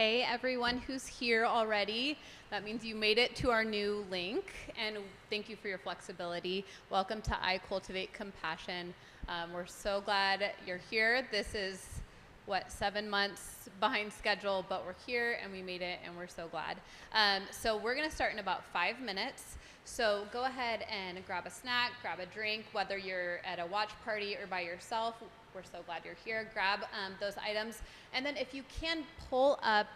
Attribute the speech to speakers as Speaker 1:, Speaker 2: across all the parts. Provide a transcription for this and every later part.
Speaker 1: Hey, everyone who's here already. That means you made it to our new link, and thank you for your flexibility. Welcome to I Cultivate Compassion. We're so glad you're here. This is, 7 months behind schedule, but we're here, and we made it, and we're so glad. So we're going to start in about 5 minutes. So go ahead and grab a snack, grab a drink, whether you're at a watch party or by yourself. We're so glad you're here. Grab those items. And then if you can pull up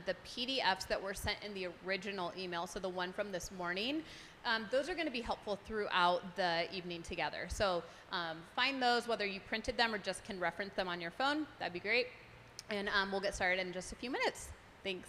Speaker 1: the PDFs that were sent in the original email, so the one from this morning, those are going to be helpful throughout the evening together. So find those, whether you printed them or just can reference them on your phone. That'd be great. And we'll get started in just a few minutes. Thanks.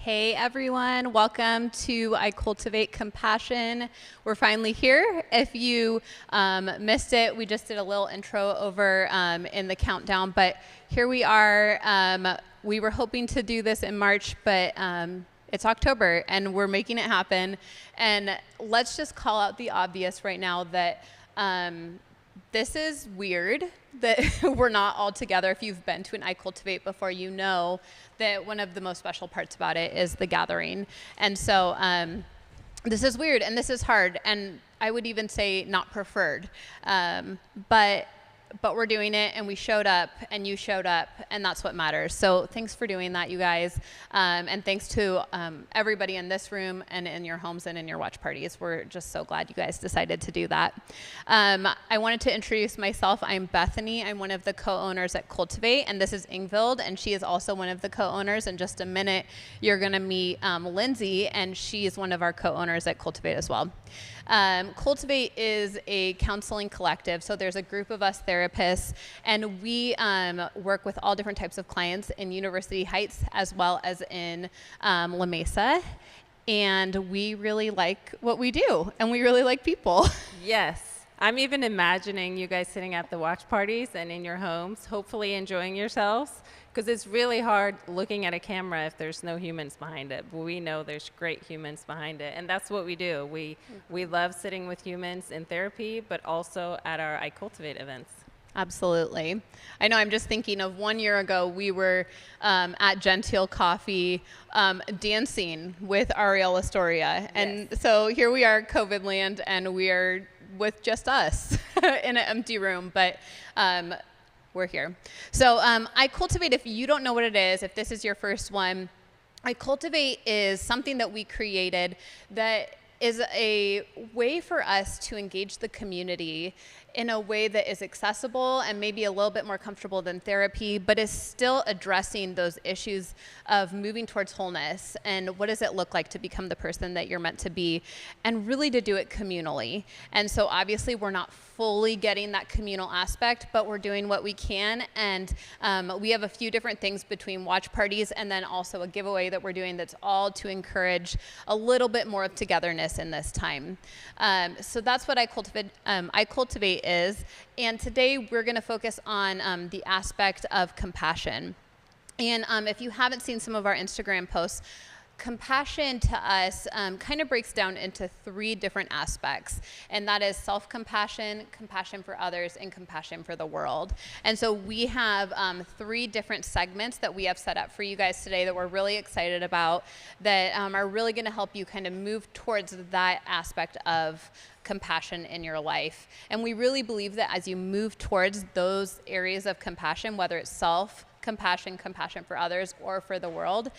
Speaker 1: Hey everyone, welcome to I Cultivate Compassion. We're finally here. If you missed it, we just did a little intro over in the countdown, but here we are. We were hoping to do this in March, but it's October and we're making it happen. And let's just call out the obvious right now that this is weird that we're not all together. If you've been to an I Cultivate before, you know that one of the most special parts about it is the gathering. And so this is weird and this is hard, and I would even say not preferred. But we're doing it, and we showed up, and you showed up, and that's what matters. So thanks for doing that, you guys. And thanks to everybody in this room and in your homes and in your watch parties. We're just so glad you guys decided to do that. I wanted to introduce myself. I'm Bethany. I'm one of the co-owners at Cultivate, and this is Ingvild, and she is also one of the co-owners. In just a minute, you're going to meet Lindsay, and she is one of our co-owners at Cultivate as well. Cultivate is a counseling collective, so there's a group of us therapists, and we work with all different types of clients in University Heights as well as in La Mesa, and we really like what we do, and we really like people.
Speaker 2: Yes. I'm even imagining you guys sitting at the watch parties and in your homes, hopefully enjoying yourselves, because it's really hard looking at a camera if there's no humans behind it. But we know there's great humans behind it, and that's what we do. We love sitting with humans in therapy, but also at our I Cultivate events.
Speaker 1: Absolutely. I know, I'm just thinking of 1 year ago, we were at Gentile Coffee dancing with Ariel Astoria. And
Speaker 2: Yes.
Speaker 1: so here we are, COVID land, and we are with just us in an empty room, but we're here. So I Cultivate, if you don't know what it is, if this is your first one, I Cultivate is something that we created that is a way for us to engage the community in a way that is accessible and maybe a little bit more comfortable than therapy, but is still addressing those issues of moving towards wholeness and what does it look like to become the person that you're meant to be, and really to do it communally. And so obviously we're not fully getting that communal aspect, but we're doing what we can, and we have a few different things between watch parties and then also a giveaway that we're doing that's all to encourage a little bit more of togetherness in this time. So that's what I Cultivate is, and today we're going to focus on the aspect of compassion. And if you haven't seen some of our Instagram posts, compassion to us kind of breaks down into 3 different aspects, and that is self-compassion, compassion for others, and compassion for the world. And so we have 3 different segments that we have set up for you guys today that we're really excited about, that are really going to help you kind of move towards that aspect of compassion in your life. And we really believe that as you move towards those areas of compassion, whether it's self-compassion, compassion for others, or for the world,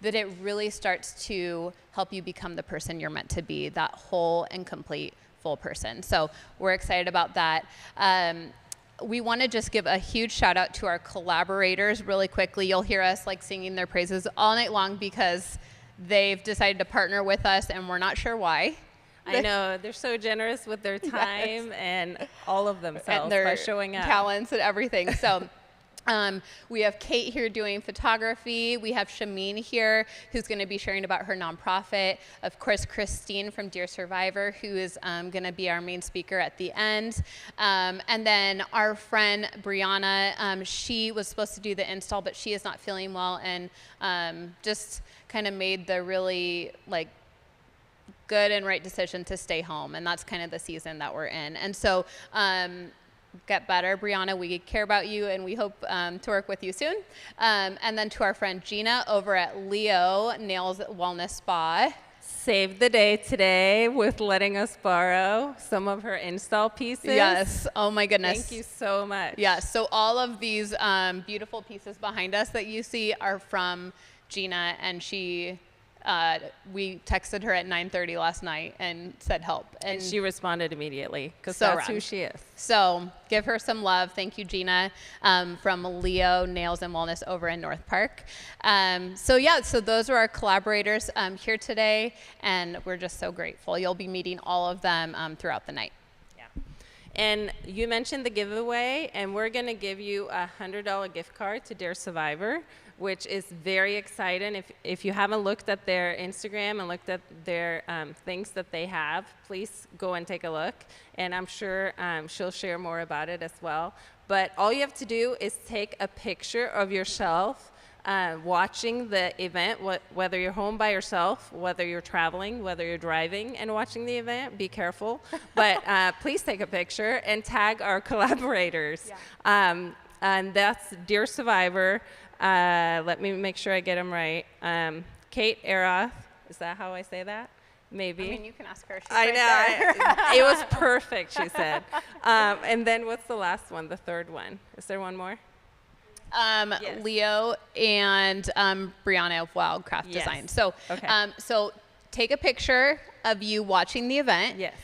Speaker 1: that it really starts to help you become the person you're meant to be, that whole and complete full person. So we're excited about that. We want to just give a huge shout out to our collaborators really quickly. You'll hear us like singing their praises all night long because they've decided to partner with us, and we're not sure why.
Speaker 2: I know, they're so generous with their time
Speaker 1: Yes.
Speaker 2: and all of themselves
Speaker 1: And their
Speaker 2: by showing up.
Speaker 1: talents and everything. So we have Kate here doing photography. We have Shameen here, who's going to be sharing about her nonprofit. Of course, Christine from Dear Survivor, who is going to be our main speaker at the end. And then our friend Brianna, she was supposed to do the install, but she is not feeling well, and just kind of made the really good and right decision to stay home, and that's kind of the season that we're in. And so get better, Brianna. We care about you, and we hope to work with you soon. And then to our friend Gina over at Leo Nails Wellness Spa.
Speaker 2: Saved the day today with letting us borrow some of her install pieces.
Speaker 1: Yes. Oh my goodness.
Speaker 2: Thank you so much.
Speaker 1: Yes. So all of these beautiful pieces behind us that you see are from Gina, and we texted her at 9:30 last night and said help.
Speaker 2: And she responded immediately, because
Speaker 1: So
Speaker 2: that's
Speaker 1: rad.
Speaker 2: who she is.
Speaker 1: So give her some love. Thank you, Gina, from Leo Nails and Wellness over in North Park. So those are our collaborators here today, and we're just so grateful. You'll be meeting all of them throughout the night.
Speaker 2: And you mentioned the giveaway, and we're going to give you a $100 gift card to Dear Survivor. which is very exciting. If you haven't looked at their Instagram and looked at their things that they have, please go and take a look. And I'm sure she'll share more about it as well. But all you have to do is take a picture of yourself watching the event, whether you're home by yourself, whether you're traveling, whether you're driving and watching the event. Be careful. But please take a picture and tag our collaborators. Yeah. And that's Dear Survivor. Let me make sure I get them right. Kate Aroth, is that how I say that? Maybe.
Speaker 1: I mean, you can ask her. She's
Speaker 2: I
Speaker 1: right
Speaker 2: know.
Speaker 1: there.
Speaker 2: It was perfect, she said. And then what's the last one, the third one? Is there one more?
Speaker 1: Yes. Leo and Brianna of Wildcraft Design. So, so take a picture of you watching the event.
Speaker 2: Yes.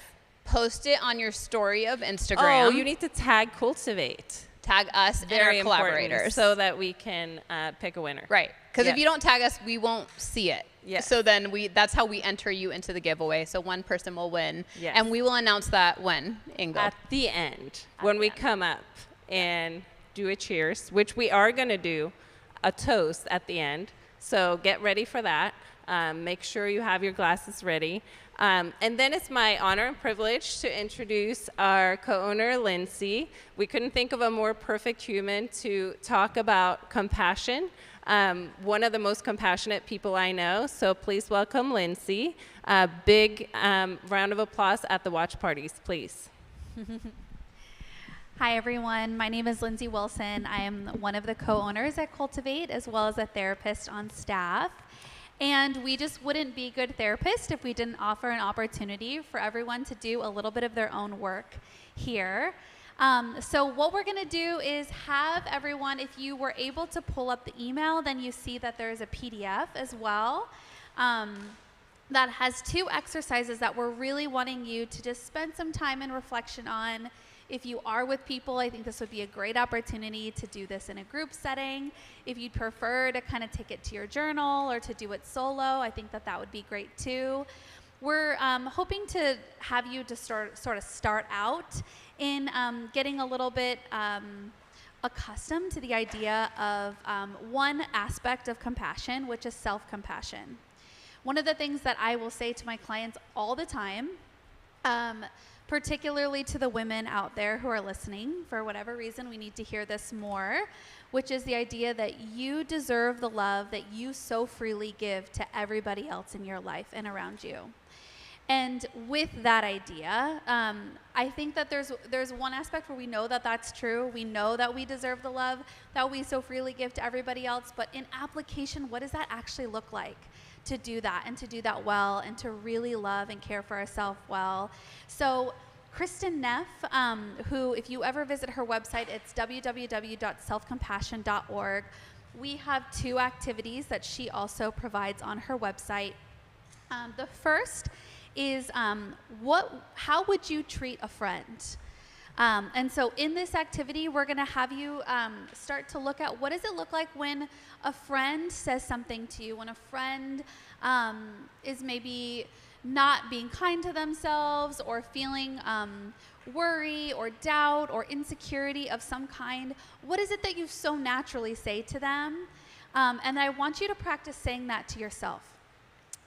Speaker 1: Post it on your story of Instagram.
Speaker 2: Oh, you need to tag Cultivate.
Speaker 1: Tag us and our collaborators
Speaker 2: so that we can pick a winner.
Speaker 1: Right. Because if you don't tag us, we won't see it.
Speaker 2: Yes.
Speaker 1: So then that's how we enter you into the giveaway. So one person will win.
Speaker 2: Yes.
Speaker 1: And we will announce that when, Ingo?
Speaker 2: At the end, when we come up and do a cheers, which we are going to do a toast at the end. So get ready for that. Make sure you have your glasses ready. And then it's my honor and privilege to introduce our co-owner, Lindsay. We couldn't think of a more perfect human to talk about compassion. One of the most compassionate people I know. So please welcome Lindsay. A big round of applause at the watch parties, please.
Speaker 3: Hi, everyone. My name is Lindsay Wilson. I am one of the co-owners at Cultivate, as well as a therapist on staff. And we just wouldn't be good therapists if we didn't offer an opportunity for everyone to do a little bit of their own work here. So what we're going to do is have everyone, if you were able to pull up the email, then you see that there is a PDF as well that has 2 exercises that we're really wanting you to just spend some time in reflection on. If you are with people, I think this would be a great opportunity to do this in a group setting. If you'd prefer to kind of take it to your journal or to do it solo, I think that would be great too. We're hoping to have you to sort of start out in getting a little bit accustomed to the idea of one aspect of compassion, which is self-compassion. One of the things that I will say to my clients all the time, particularly to the women out there who are listening, for whatever reason, we need to hear this more, which is the idea that you deserve the love that you so freely give to everybody else in your life and around you. And with that idea, I think that there's one aspect where we know that that's true. We know that we deserve the love that we so freely give to everybody else. But in application, what does that actually look like to do that and to do that well and to really love and care for ourselves well? So Kristen Neff, who, if you ever visit her website, it's www.selfcompassion.org. We have 2 activities that she also provides on her website. The first is how would you treat a friend? And so in this activity, we're going to have you start to look at what does it look like when a friend says something to you, when a friend is maybe not being kind to themselves or feeling worry or doubt or insecurity of some kind. What is it that you so naturally say to them? And I want you to practice saying that to yourself.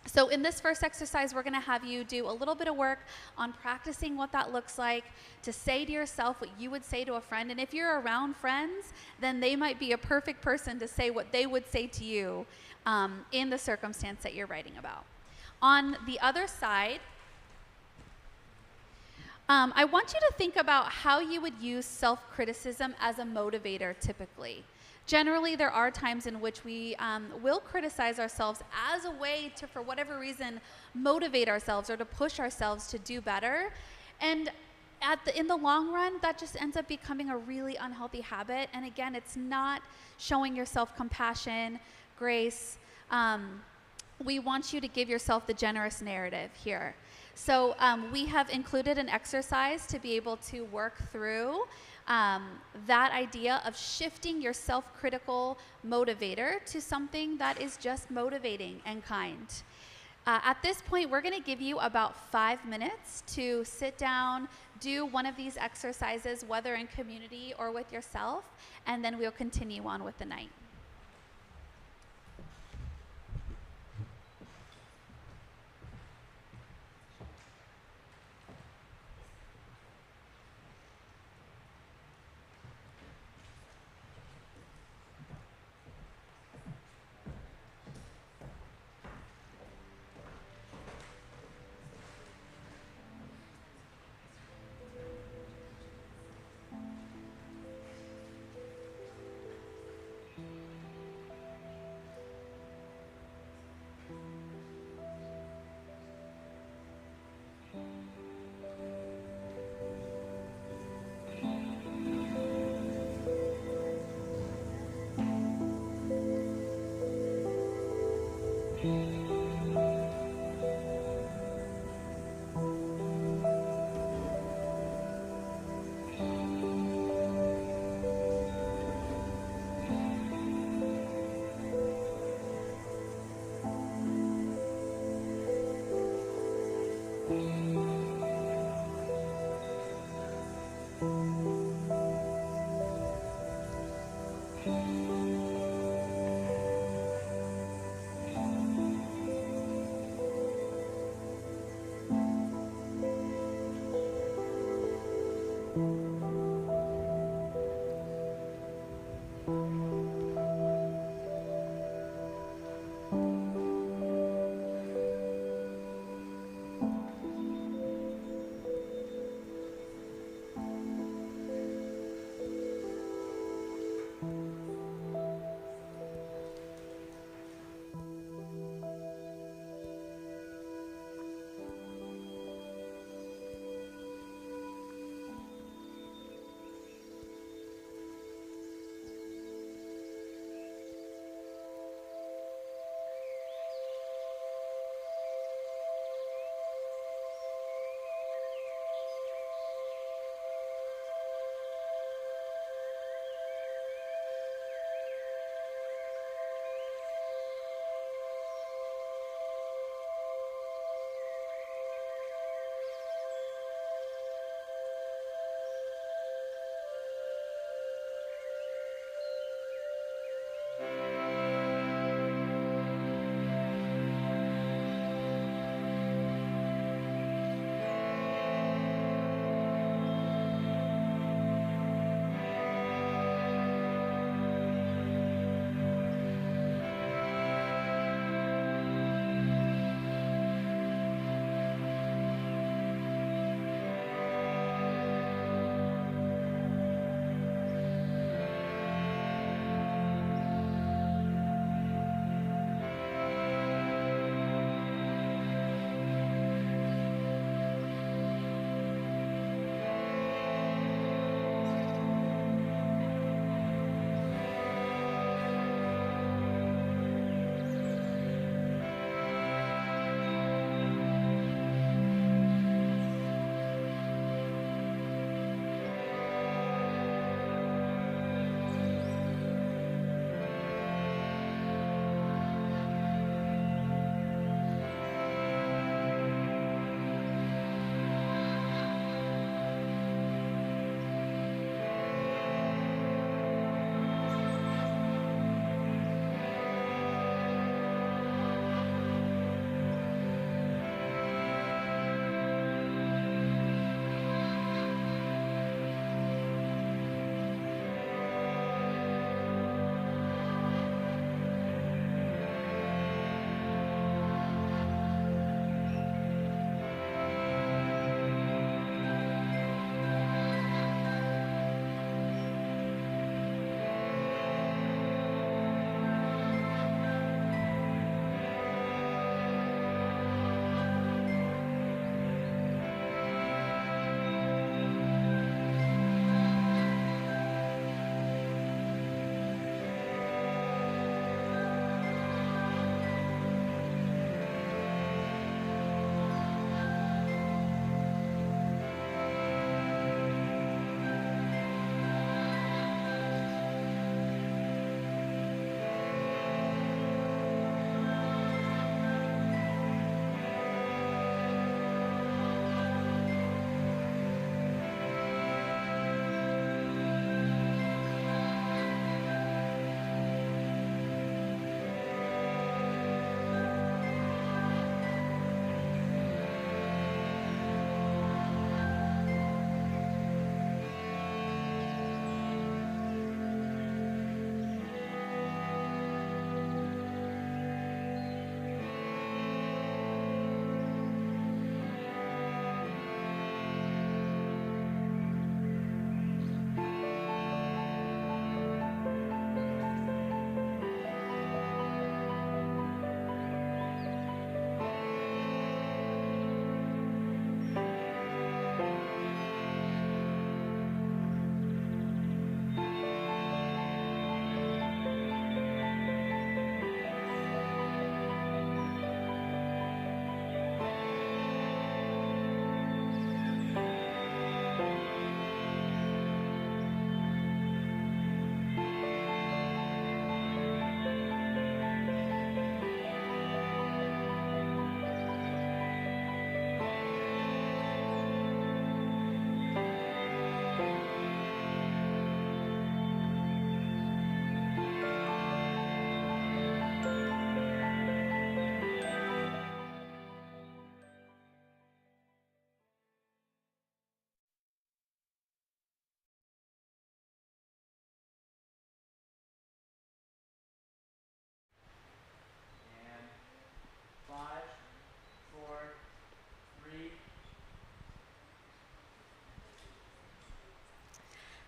Speaker 3: So in this first exercise, we're going to have you do a little bit of work on practicing what that looks like, to say to yourself what you would say to a friend. And if you're around friends, then they might be a perfect person to say what they would say to you in the circumstance that you're writing about. On the other side, I want you to think about how you would use self-criticism as a motivator typically. Generally, there are times in which we will criticize ourselves as a way to, for whatever reason, motivate ourselves or to push ourselves to do better. And in the long run, that just ends up becoming a really unhealthy habit. And again, it's not showing yourself compassion, grace. We want you to give yourself the generous narrative here. So we have included an exercise to be able to work through that idea of shifting your self-critical motivator to something that is just motivating and kind. At this point, we're going to give you about 5 minutes to sit down, do one of these exercises, whether in community or with yourself, and then we'll continue on with the night.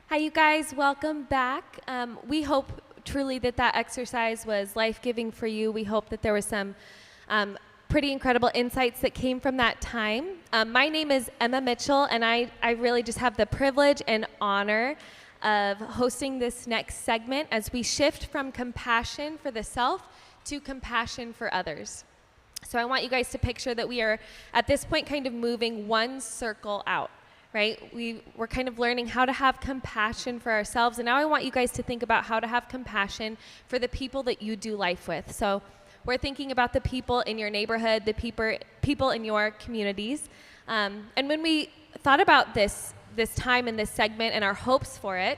Speaker 4: Hi, you guys. Welcome back. We hope truly that that exercise was life-giving for you. We hope that there was some pretty incredible insights that came from that time. My name is Emma Mitchell, and I really just have the privilege and honor of hosting this next segment as we shift from compassion for the self to compassion for others. So I want you guys to picture that we are, at this point, kind of moving one circle out. Right? We're kind of learning how to have compassion for ourselves. And now I want you guys to think about how to have compassion for the people that you do life with. So we're thinking about the people in your neighborhood, the people in your communities. And when we thought about this time in this segment and our hopes for it,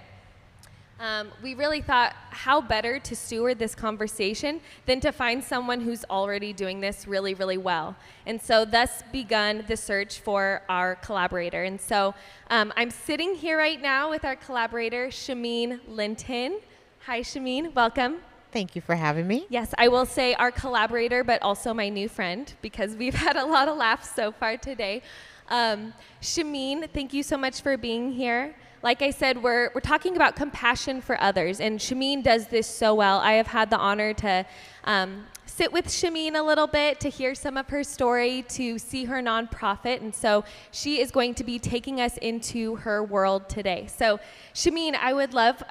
Speaker 4: we really thought how better to steward this conversation than to find someone who's already doing this really, really well. And so thus begun the search for our collaborator. And so I'm sitting here right now with our collaborator, Shameen Linton. Hi, Shameen. Welcome.
Speaker 5: Thank you for having me.
Speaker 4: Yes, I will say our collaborator, but also my new friend, because we've had a lot of laughs so far today. Shameen, thank you so much for being here. Like I said, we're talking about compassion for others, and Shameen does this so well. I have had the honor to sit with Shameen a little bit, to hear some of her story, to see her nonprofit, and so she is going to be taking us into her world today. So, Shameen, I would love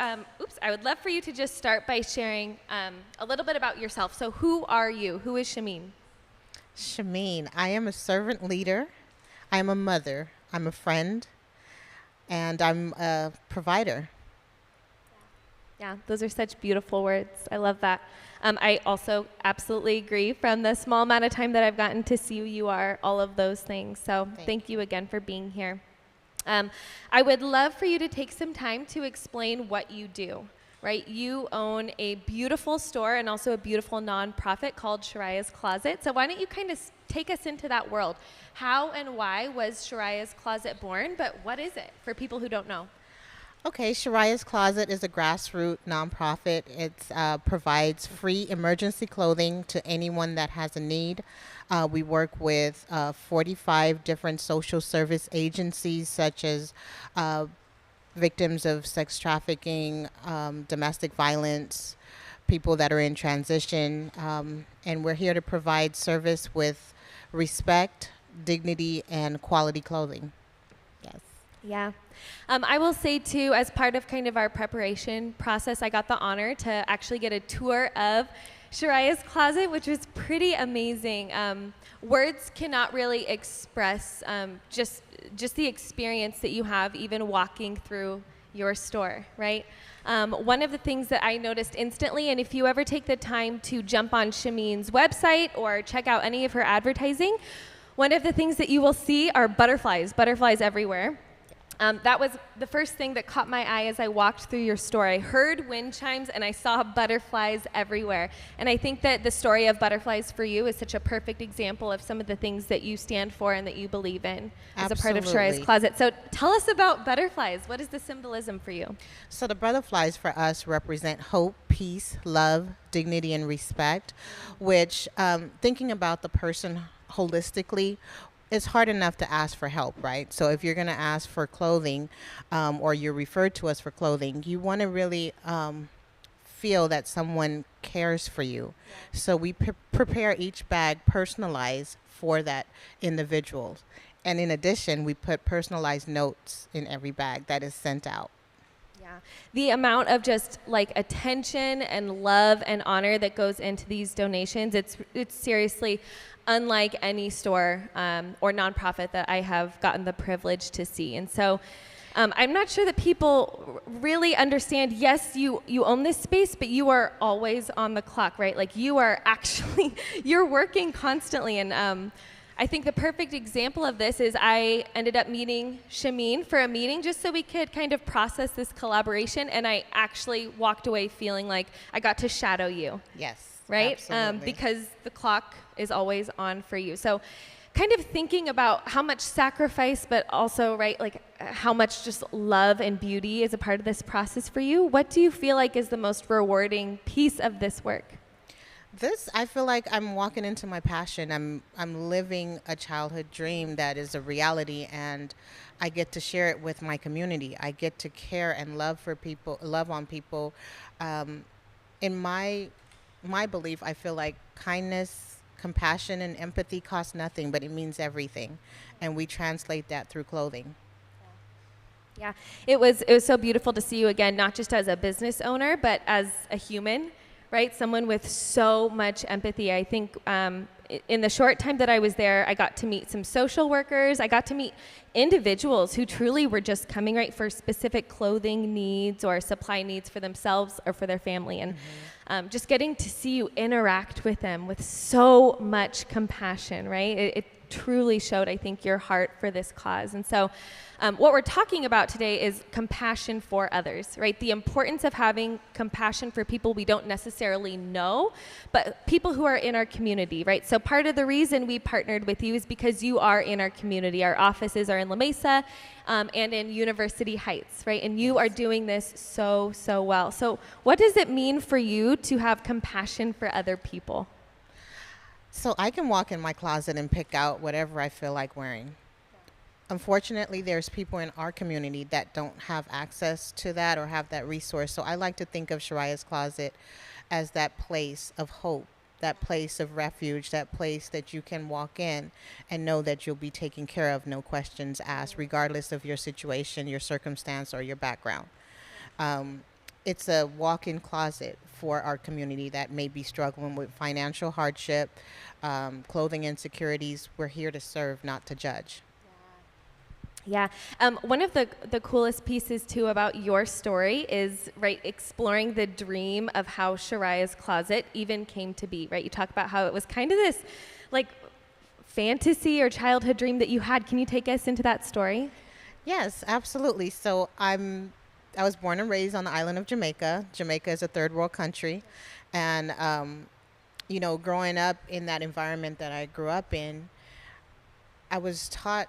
Speaker 4: for you to just start by sharing a little bit about yourself. So, who are you? Who is Shameen?
Speaker 5: Shameen, I am a servant leader. I am a mother. I'm a friend. And I'm a provider.
Speaker 4: Yeah, those are such beautiful words. I love that. I also absolutely agree. From the small amount of time that I've gotten to see you, you are all of those things. So thank you again for being here. I would love for you to take some time to explain what you do. Right? You own a beautiful store and also a beautiful nonprofit called Shariah's Closet. So why don't you kind of take us into that world? How and why was Shariah's Closet born, but what is it for people who don't know?
Speaker 5: Okay, Shariah's Closet is a grassroots nonprofit. It provides free emergency clothing to anyone that has a need. We work with 45 different social service agencies such as victims of sex trafficking, domestic violence, people that are in transition, and we're here to provide service with respect, dignity, and quality clothing. Yes.
Speaker 4: Yeah. I will say, too, as part of kind of our preparation process, I got the honor to actually get a tour of Shariah's Closet, which was pretty amazing. Words cannot really express just the experience that you have even walking through your store, right? One of the things that I noticed instantly, and if you ever take the time to jump on Shameen's website or check out any of her advertising, one of the things that you will see are butterflies everywhere. That was the first thing that caught my eye as I walked through your store. I heard wind chimes and I saw butterflies everywhere. And I think that the story of butterflies for you is such a perfect example of some of the things that you stand for and that you believe in as a part of Shariah's Closet. So tell us about butterflies. What is the symbolism for you?
Speaker 5: So the butterflies for us represent hope, peace, love, dignity, and respect, which thinking about the person holistically, it's hard enough to ask for help, right? So if you're going to ask for clothing or you're referred to us for clothing, you want to really feel that someone cares for you. Yeah. So we prepare each bag personalized for that individual. And in addition, we put personalized notes in every bag that is sent out.
Speaker 4: Yeah. The amount of just like attention and love and honor that goes into these donations, it's seriously unlike any store or nonprofit that I have gotten the privilege to see. And so I'm not sure that people really understand, yes, you own this space, but you are always on the clock, right? Like you are actually, you're working constantly. And I think the perfect example of this is I ended up meeting Shameen for a meeting just so we could kind of process this collaboration. And I actually walked away feeling like I got to shadow you.
Speaker 5: Yes.
Speaker 4: Right? Because the clock is always on for you. So kind of thinking about how much sacrifice, but also, right, like how much just love and beauty is a part of this process for you. What do you feel like is the most rewarding piece of this work?
Speaker 5: This, I feel like I'm walking into my passion. I'm living a childhood dream that is a reality, and I get to share it with my community. I get to care and love for people, love on people. Um, in my belief, I feel like kindness, compassion, and empathy cost nothing, but it means everything, and we translate that through clothing.
Speaker 4: Yeah, it was so beautiful to see you again, not just as a business owner, but as a human, right? Someone with so much empathy. I think in the short time that I was there, I got to meet some social workers. I got to meet individuals who truly were just coming right for specific clothing needs or supply needs for themselves or for their family, and just getting to see you interact with them with so much compassion, right? It truly showed, I think, your heart for this cause. And so what we're talking about today is compassion for others, right? The importance of having compassion for people we don't necessarily know, but people who are in our community, right? So part of the reason we partnered with you is because you are in our community. Our offices are in La Mesa and in University Heights, right? And you are doing this so, so well. So what does it mean for you to have compassion for other people?
Speaker 5: So I can walk in my closet and pick out whatever I feel like wearing. Unfortunately, there's people in our community that don't have access to that or have that resource. So I like to think of Shariah's Closet as that place of hope, that place of refuge, that place that you can walk in and know that you'll be taken care of, no questions asked, regardless of your situation, your circumstance, or your background. Um, it's a walk-in closet for our community that may be struggling with financial hardship, clothing insecurities. We're here to serve, not to judge.
Speaker 4: Yeah. One of the coolest pieces too about your story is right exploring the dream of how Shariah's Closet even came to be, right? You talk about how it was kind of this like fantasy or childhood dream that you had. Can you take us into that story?
Speaker 5: Yes, absolutely. So I was born and raised on the island of Jamaica. Jamaica is a third world country, and growing up in that environment that I grew up in, I was taught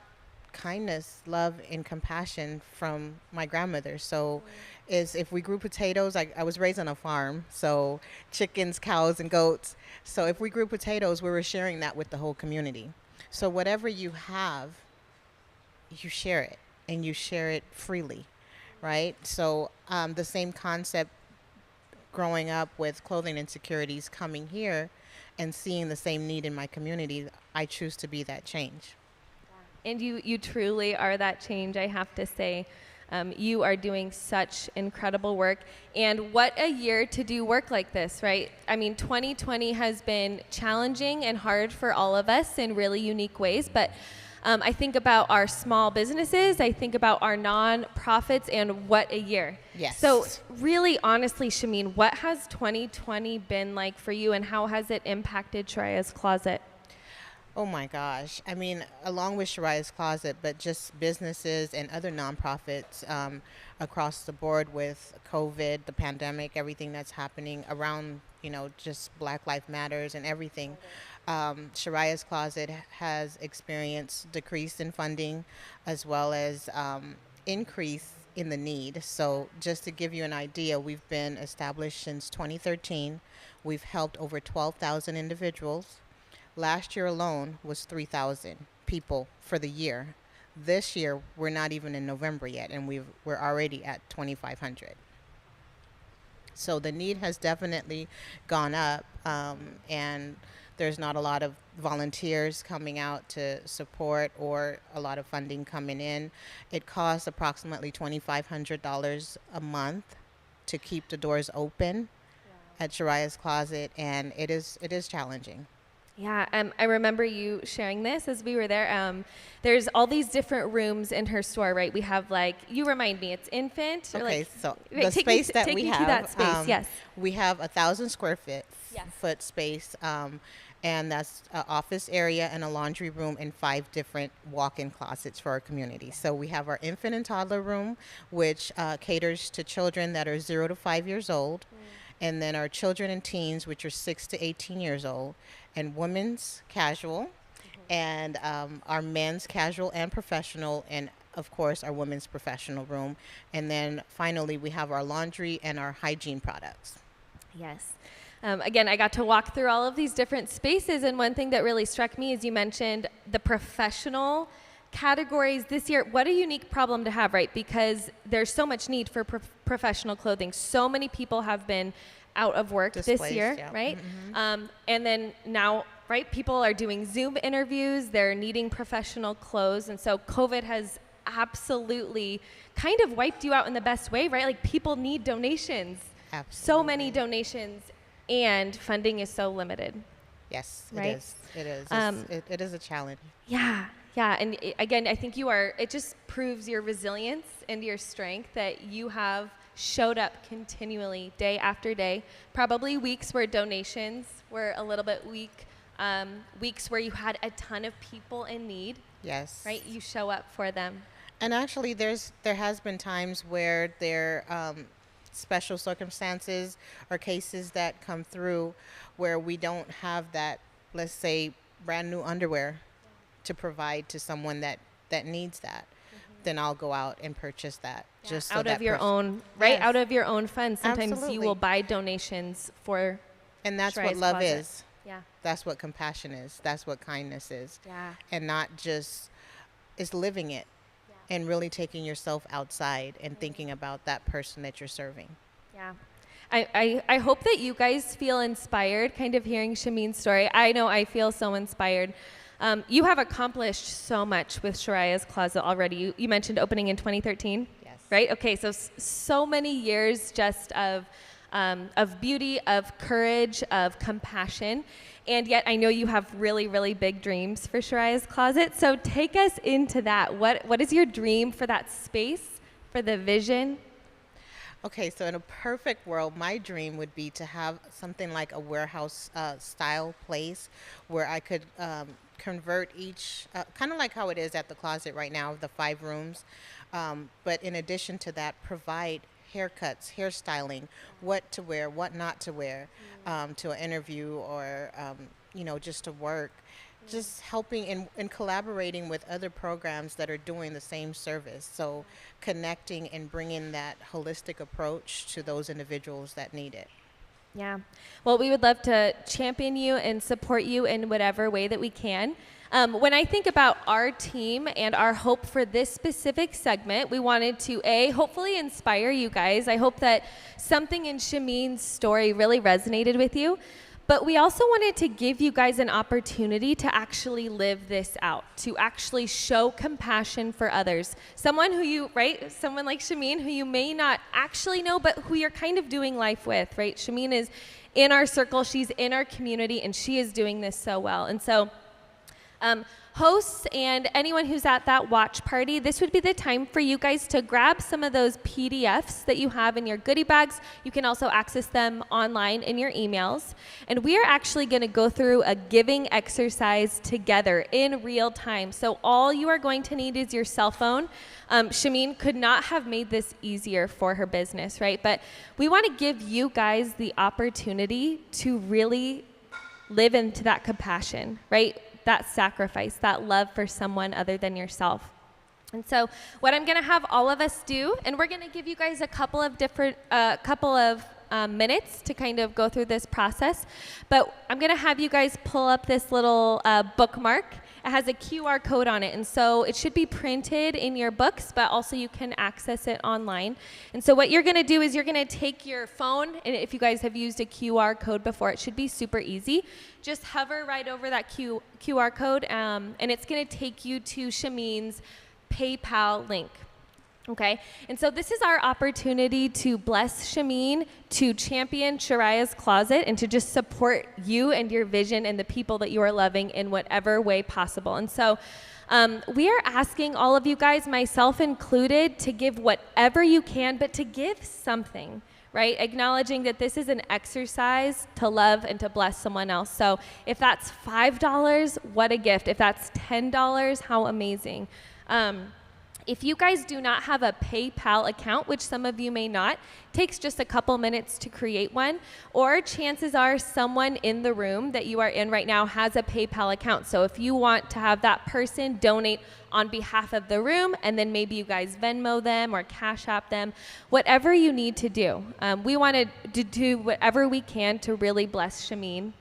Speaker 5: kindness, love, and compassion from my grandmother. So, is if we grew potatoes, I was raised on a farm, so chickens, cows, and goats. So if we grew potatoes, we were sharing that with the whole community. So whatever you have, you share it, and you share it freely, right? So the same concept growing up with clothing insecurities, coming here and seeing the same need in my community, I choose to be that change.
Speaker 4: And you truly are that change, I have to say. You are doing such incredible work. And what a year to do work like this, right? I mean, 2020 has been challenging and hard for all of us in really unique ways. But I think about our small businesses, I think about our nonprofits, and what a year.
Speaker 5: Yes.
Speaker 4: So really, honestly, Shameen, what has 2020 been like for you, and how has it impacted Shariah's Closet?
Speaker 5: Oh my gosh. I mean, along with Shariah's Closet, but just businesses and other nonprofits across the board with COVID, the pandemic, everything that's happening around, just Black Lives Matters and everything. Shariah's Closet has experienced decrease in funding as well as increase in the need. So just to give you an idea, we've been established since 2013. We've helped over 12,000 individuals. Last year alone was 3,000 people for the year. This year, we're not even in November yet, and we're already at 2,500. So the need has definitely gone up, and there's not a lot of volunteers coming out to support or a lot of funding coming in. It costs approximately $2,500 a month to keep the doors open at Shariah's Closet, and it is challenging.
Speaker 4: Yeah, I remember you sharing this as we were there. There's all these different rooms in her store, right? We have you remind me, it's infant?
Speaker 5: Okay, so
Speaker 4: right,
Speaker 5: the space that
Speaker 4: take
Speaker 5: we
Speaker 4: me
Speaker 5: have,
Speaker 4: to that space, yes.
Speaker 5: we have 1,000 square
Speaker 4: Yes.
Speaker 5: foot space, and that's an office area and a laundry room and 5 different walk-in closets for our community. So we have our infant and toddler room, which caters to children that are 0 to 5 years old. And then our children and teens, which are 6 to 18 years old, and women's casual, and our men's casual and professional, and of course our women's professional room. And then finally we have our laundry and our hygiene products.
Speaker 4: Yes. Again, I got to walk through all of these different spaces, and one thing that really struck me is you mentioned the professional categories this year. What a unique problem to have, right? Because there's so much need for professional clothing. So many people have been out of work this
Speaker 5: Displaced,
Speaker 4: year,
Speaker 5: yeah.
Speaker 4: right? And then now, right, people are doing Zoom interviews, they're needing professional clothes, and so COVID has absolutely kind of wiped you out in the best way, right? Like, people need donations. So many
Speaker 5: Absolutely.
Speaker 4: donations, and funding is so limited.
Speaker 5: Yes,
Speaker 4: Right?
Speaker 5: it is. It is. It is a challenge.
Speaker 4: Yeah, yeah. And again, I think it just proves your resilience and your strength that you have showed up continually day after day. Probably weeks where donations were a little bit weak, weeks where you had a ton of people in need,
Speaker 5: Yes.
Speaker 4: right? You show up for them.
Speaker 5: And actually, there has been times where special circumstances or cases that come through where we don't have that, let's say, brand new underwear to provide to someone that needs that. Then I'll go out and purchase that just so
Speaker 4: Out
Speaker 5: that
Speaker 4: of your
Speaker 5: person-
Speaker 4: own, right?
Speaker 5: Yes.
Speaker 4: Out of your own funds. Sometimes you
Speaker 5: Absolutely.
Speaker 4: will buy donations for.
Speaker 5: And that's what
Speaker 4: Shari's
Speaker 5: love
Speaker 4: Closet.
Speaker 5: is.
Speaker 4: Yeah.
Speaker 5: That's what compassion is. That's what kindness is.
Speaker 4: Yeah.
Speaker 5: And not just is living it and really taking yourself outside and thinking about that person that you're serving.
Speaker 4: Yeah. I hope that you guys feel inspired kind of hearing Shameen's story. I know I feel so inspired. You have accomplished so much with Shari's Closet already. You mentioned opening in 2013.
Speaker 5: Yes.
Speaker 4: Right? Okay, so many years just of beauty, of courage, of compassion. And yet I know you have really, really big dreams for Shari's Closet. So take us into that. What is your dream for that space, for the vision?
Speaker 5: Okay, so in a perfect world, my dream would be to have something like a warehouse style place where I could convert each, kind of like how it is at the closet right now, the 5 rooms. But in addition to that, provide haircuts, hairstyling, what to wear, what not to wear, to an interview or, just to work. Just helping and collaborating with other programs that are doing the same service. So connecting and bringing that holistic approach to those individuals that need it.
Speaker 4: Yeah. Well, we would love to champion you and support you in whatever way that we can. When I think about our team and our hope for this specific segment, we wanted to, hopefully inspire you guys. I hope that something in Shameen's story really resonated with you. But we also wanted to give you guys an opportunity to actually live this out, to actually show compassion for others. Someone someone like Shameen, who you may not actually know, but who you're kind of doing life with, right? Shameen is in our circle, she's in our community, and she is doing this so well. And so, hosts and anyone who's at that watch party, this would be the time for you guys to grab some of those PDFs that you have in your goodie bags. You can also access them online in your emails. And we are actually going to go through a giving exercise together in real time. So all you are going to need is your cell phone. Shameen could not have made this easier for her business, right? But we want to give you guys the opportunity to really live into that compassion, right? That sacrifice, that love for someone other than yourself. And so what I'm going to have all of us do, and we're going to give you guys a couple of minutes to kind of go through this process, but I'm going to have you guys pull up this little bookmark. It has a QR code on it, and so it should be printed in your books, but also you can access it online. And so what you're going to do is you're going to take your phone, and if you guys have used a QR code before, it should be super easy. Just hover right over that QR code, and it's going to take you to Shameen's PayPal link. Okay, and so this is our opportunity to bless Shameen, to champion Shari's Closet, and to just support you and your vision and the people that you are loving in whatever way possible. And so we are asking all of you guys, myself included, to give whatever you can, but to give something, right? Acknowledging that this is an exercise to love and to bless someone else. So if that's $5, what a gift. If that's $10, how amazing. If you guys do not have a PayPal account, which some of you may not, takes just a couple minutes to create one, or chances are someone in the room that you are in right now has a PayPal account. So if you want to have that person donate on behalf of the room, and then maybe you guys Venmo them or Cash App them, whatever you need to do. We wanted to do whatever we can to really bless Shameen,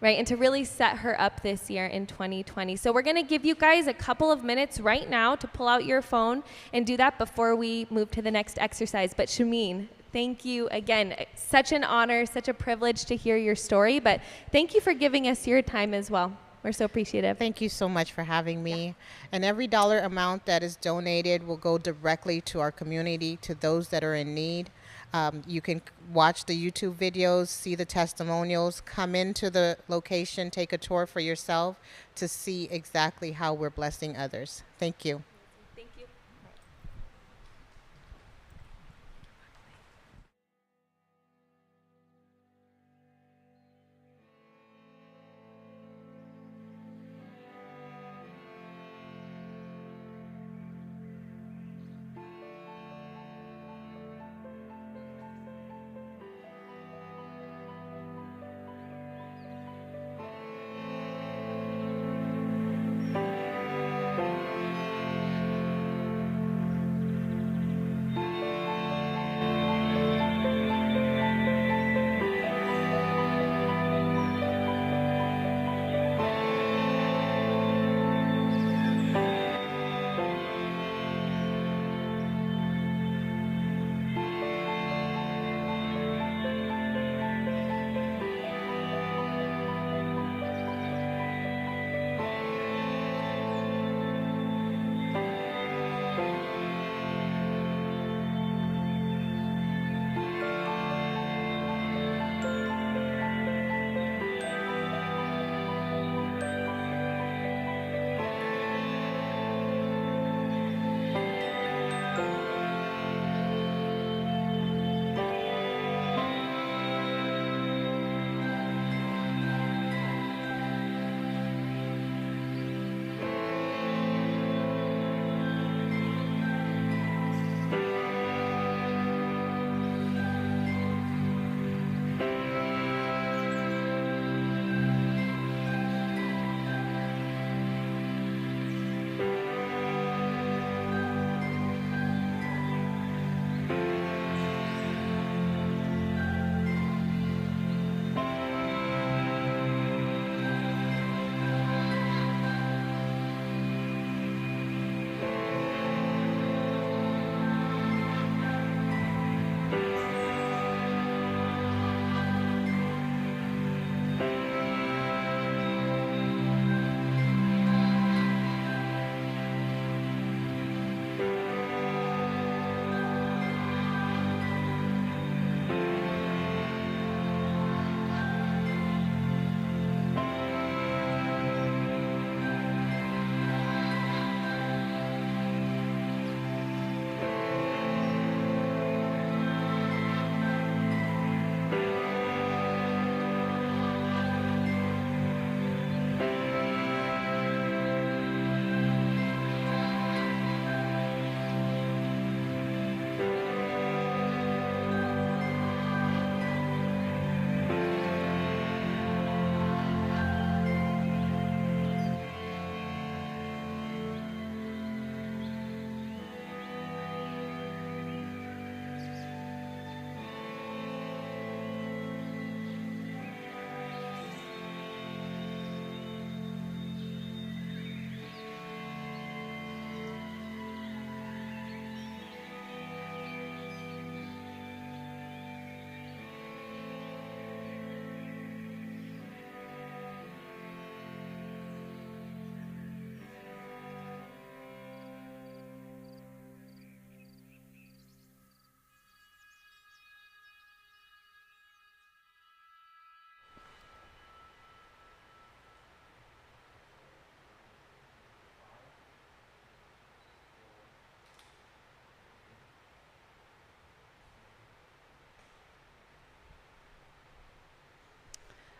Speaker 4: right? And to really set her up this year in 2020. So we're going to give you guys a couple of minutes right now to pull out your phone and do that before we move to the next exercise. But Shameen, thank you again. Such an honor, such a privilege to hear your story, but thank you for giving us your time as well. We're so appreciative.
Speaker 5: Thank you so much for having me. Yeah. And every dollar amount that is donated will go directly to our community, to those that are in need. You can watch the YouTube videos, see the testimonials, come into the location, take a tour for yourself to see exactly how we're blessing others. Thank you.
Speaker 4: Thank you.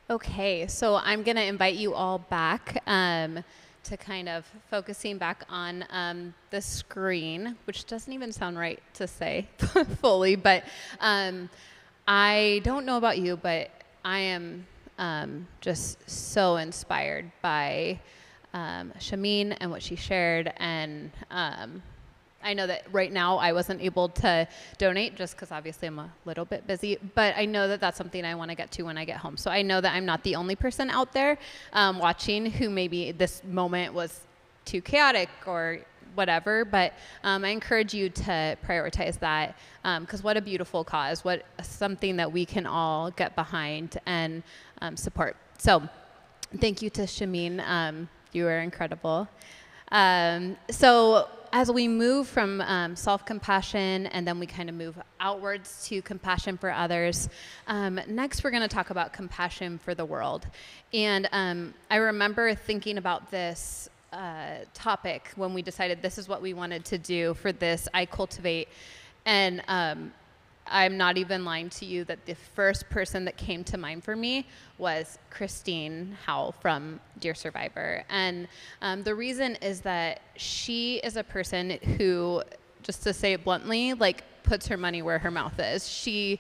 Speaker 1: Okay, so I'm going to invite you all back to kind of focusing back on the screen, which doesn't even sound right to say fully, but I don't know about you, but I am just so inspired by Shameen and what she shared. And I know that right now I wasn't able to donate just because obviously I'm a little bit busy, but I know that that's something I want to get to when I get home. So I know that I'm not the only person out there watching who maybe this moment was too chaotic or whatever, but I encourage you to prioritize that because what a beautiful cause, what something that we can all get behind and support. So thank you to Shameen. You are incredible. So as we move from self-compassion and then we kind of move outwards to compassion for others, next we're going to talk about compassion for the world. And I remember thinking about this topic when we decided this is what we wanted to do for this I Cultivate. And I'm not even lying to you that the first person that came to mind for me was Christine Howell from Dear Survivor. And the reason is that she is a person who, just to say it bluntly, like puts her money where her mouth is. She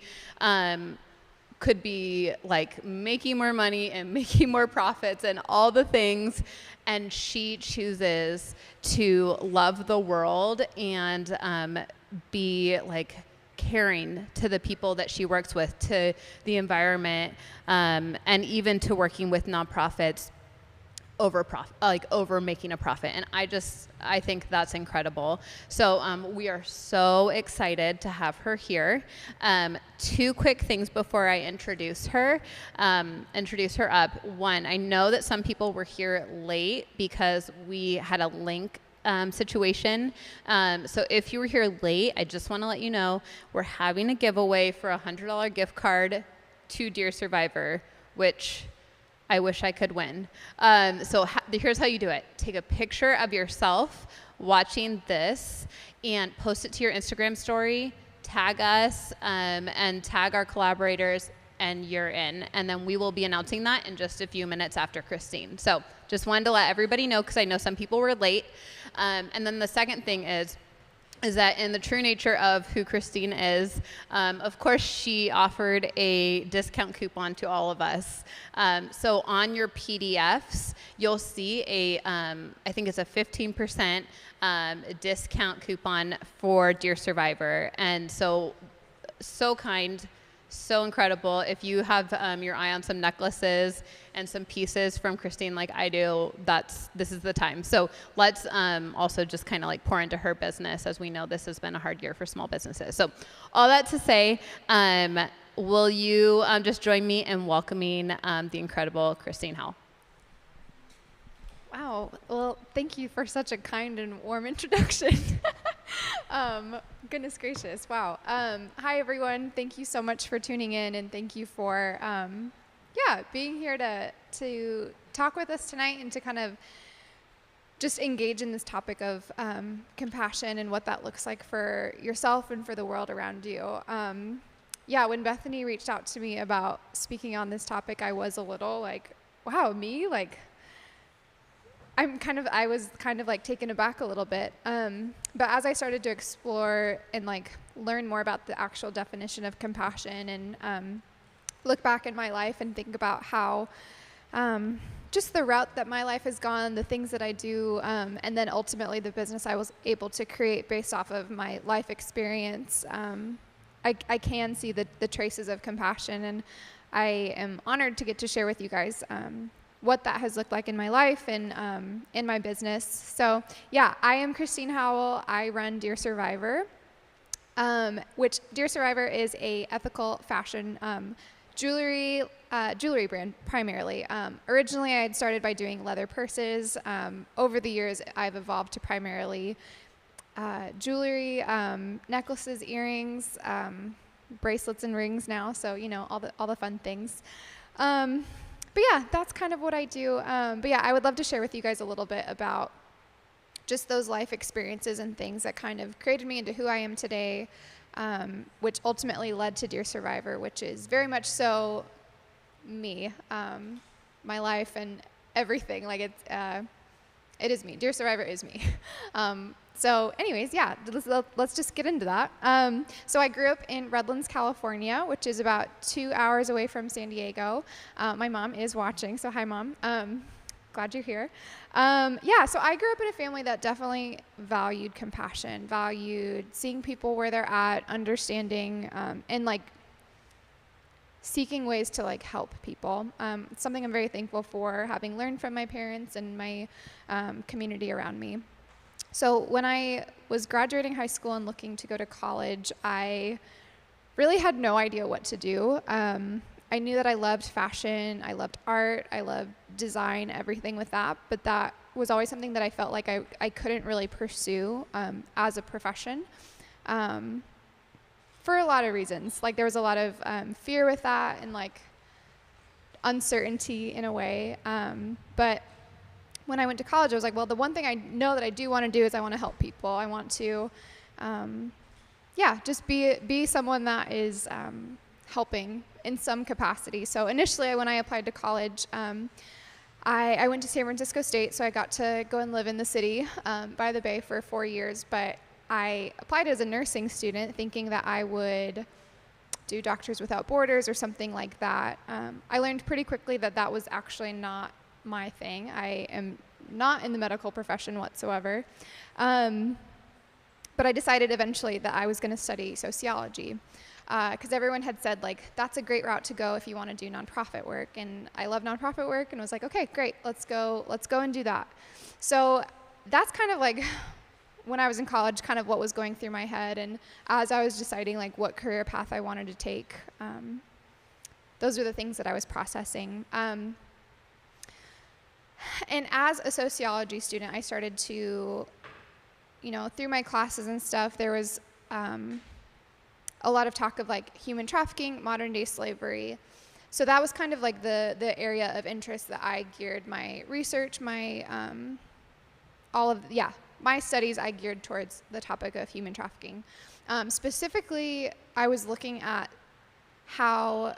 Speaker 1: could be like making more money and making more profits and all the things, and she chooses to love the world and be like caring to the people that she works with, to the environment, and even to working with nonprofits over making a profit. And I think that's incredible. So we are so excited to have her here. Two quick things before I introduce her up. One, I know that some people were here late because we had a link situation. So if you were here late, I just want to let you know we're having a giveaway for a $100 gift card to Dear Survivor, which I wish I could win. So here's how you do it. Take a picture of yourself watching this and post it to your Instagram story, tag us, and tag our collaborators, and you're in. And then we will be announcing that in just a few minutes after Christine. So just wanted to let everybody know because I know some people were late. And then the second thing is that in the true nature of who Christine is, of course, she offered a discount coupon to all of us. So on your PDFs, you'll see I think it's a 15% discount coupon for Dear Survivor. And so kind, so incredible. If you have your eye on some necklaces and some pieces from Christine like I do, this is the time. So let's also just kind of like pour into her business, as we know this has been a hard year for small businesses. So all that to say, will you just join me in welcoming the incredible Christine Howell?
Speaker 6: Wow. Well, thank you for such a kind and warm introduction. Goodness gracious. Wow. Hi, everyone. Thank you so much for tuning in, and thank you for being here to talk with us tonight and to kind of just engage in this topic of compassion and what that looks like for yourself and for the world around you. When Bethany reached out to me about speaking on this topic, I was a little like, wow, me? Like, I was kind of like taken aback a little bit. But as I started to explore and like learn more about the actual definition of compassion and look back in my life and think about how just the route that my life has gone, the things that I do, and then ultimately the business I was able to create based off of my life experience, I can see the traces of compassion, and I am honored to get to share with you guys what that has looked like in my life and in my business. So I am Christine Howell. I run Dear Survivor, which Dear Survivor is a ethical fashion jewelry brand primarily. Originally, I had started by doing leather purses. Over the years, I've evolved to primarily jewelry, necklaces, earrings, bracelets, and rings now. So all the fun things. But that's kind of what I do. I would love to share with you guys a little bit about just those life experiences and things that kind of created me into who I am today, which ultimately led to Dear Survivor, which is very much so me, my life and everything. Like It is me. Dear Survivor is me. So anyways, yeah, let's just get into that. So I grew up in Redlands, California, which is about 2 hours away from San Diego. My mom is watching, so hi, Mom. Glad you're here. Yeah, so I grew up in a family that definitely valued compassion, valued seeing people where they're at, understanding, and like seeking ways to like help people. It's something I'm very thankful for, having learned from my parents and my community around me. So when I was graduating high school and looking to go to college, I really had no idea what to do. I knew that I loved fashion, I loved art, I loved design, everything with that, but that was always something that I felt like I couldn't really pursue as a profession. For a lot of reasons. Like there was a lot of fear with that and like uncertainty in a way. But when I went to college, I was like, well, the one thing I know that I do want to do is I want to help people. I want to, just be someone that is helping in some capacity. So initially, when I applied to college, I went to San Francisco State, so I got to go and live in the city by the bay for 4 years. But I applied as a nursing student thinking that I would do Doctors Without Borders or something like that. I learned pretty quickly that that was actually not my thing. I am not in the medical profession whatsoever. But I decided eventually that I was going to study sociology because everyone had said, like, that's a great route to go if you want to do nonprofit work. And I love nonprofit work and was like, okay, great, let's go and do that. So that's kind of like when I was in college, kind of what was going through my head. And as I was deciding like what career path I wanted to take, those were the things that I was processing. And as a sociology student, I started to, through my classes and stuff, there was a lot of talk of like human trafficking, modern day slavery. So that was kind of like the area of interest that I geared my research, my my studies I geared towards the topic of human trafficking. Specifically, I was looking at how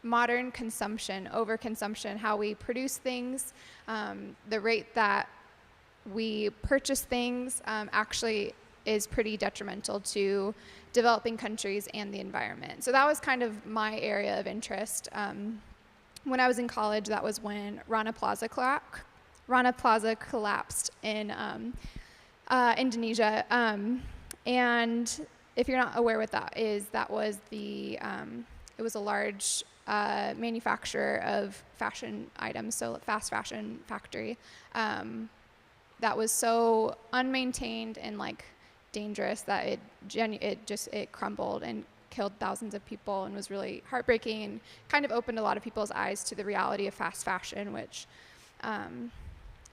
Speaker 6: modern consumption, overconsumption, how we produce things, the rate that we purchase things actually is pretty detrimental to developing countries and the environment. So that was kind of my area of interest. When I was in college, that was when Rana Plaza collapsed in Indonesia. And if you're not aware what that is, that was it was a large manufacturer of fashion items, so fast fashion factory, that was so unmaintained and like dangerous that it crumbled and killed thousands of people and was really heartbreaking and kind of opened a lot of people's eyes to the reality of fast fashion, which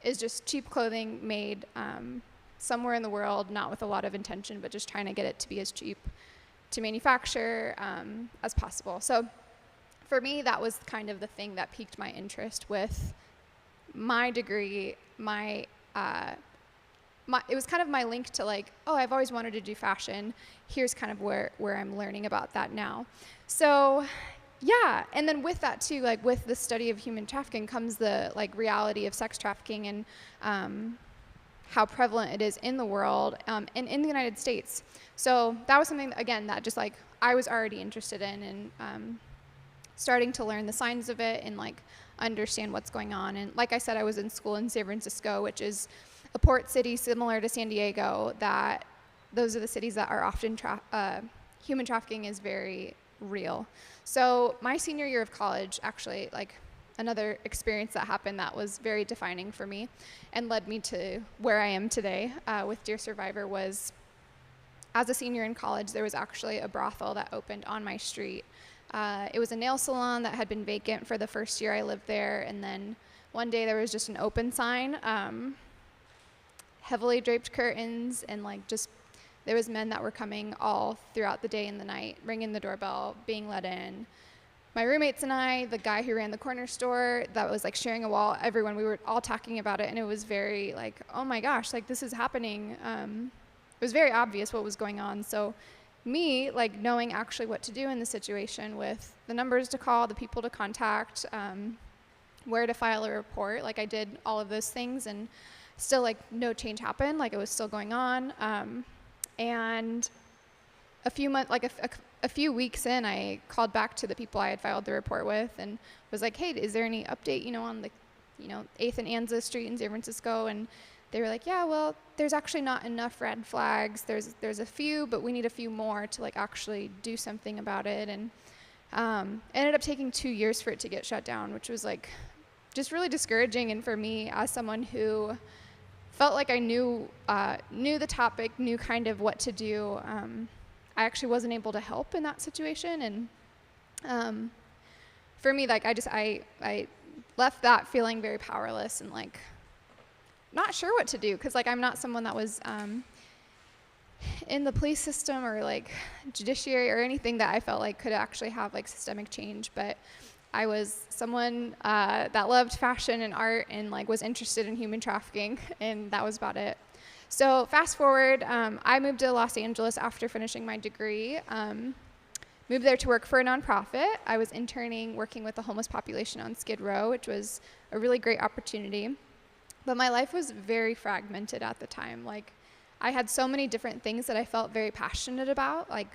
Speaker 6: is just cheap clothing made somewhere in the world, not with a lot of intention, but just trying to get it to be as cheap to manufacture as possible. So for me, that was kind of the thing that piqued my interest with my degree, it was kind of my link to like, oh, I've always wanted to do fashion. Here's kind of where I'm learning about that now. So yeah, and then with that too, like with the study of human trafficking comes the like reality of sex trafficking and how prevalent it is in the world and in the United States. So that was something, again, that just like I was already interested in and starting to learn the signs of it and like understand what's going on. And like I said, I was in school in San Francisco, which is a port city similar to San Diego, that those are the cities that are often human trafficking is very real. So my senior year of college, actually, like another experience that happened that was very defining for me and led me to where I am today with Dear Survivor was, as a senior in college, there was actually a brothel that opened on my street. It was a nail salon that had been vacant for the first year I lived there, and then one day there was just an open sign, heavily draped curtains, and like just there was men that were coming all throughout the day and the night, ringing the doorbell, being let in. My roommates and I, the guy who ran the corner store that was like sharing a wall, everyone, we were all talking about it, and it was very like, oh my gosh, like this is happening. It was very obvious what was going on. So me, like knowing actually what to do in the situation with the numbers to call, the people to contact, where to file a report, like I did all of those things and still like no change happened. Like it was still going on. And a few months, like a few weeks in, I called back to the people I had filed the report with and was like, hey, is there any update, on the, 8th and Anza Street in San Francisco? And they were like, yeah, well, there's actually not enough red flags. There's a few, but we need a few more to like actually do something about it. And it ended up taking 2 years for it to get shut down, which was like just really discouraging. And for me, as someone who felt like I knew the topic, knew kind of what to do, I actually wasn't able to help in that situation. And for me, like I left that feeling very powerless and like not sure what to do, because like I'm not someone that was in the police system or like judiciary or anything that I felt like could actually have like systemic change. But I was someone that loved fashion and art and like was interested in human trafficking, and that was about it. So fast forward, I moved to Los Angeles after finishing my degree. Moved there to work for a nonprofit. I was interning working with the homeless population on Skid Row, which was a really great opportunity. But my life was very fragmented at the time. Like I had so many different things that I felt very passionate about, like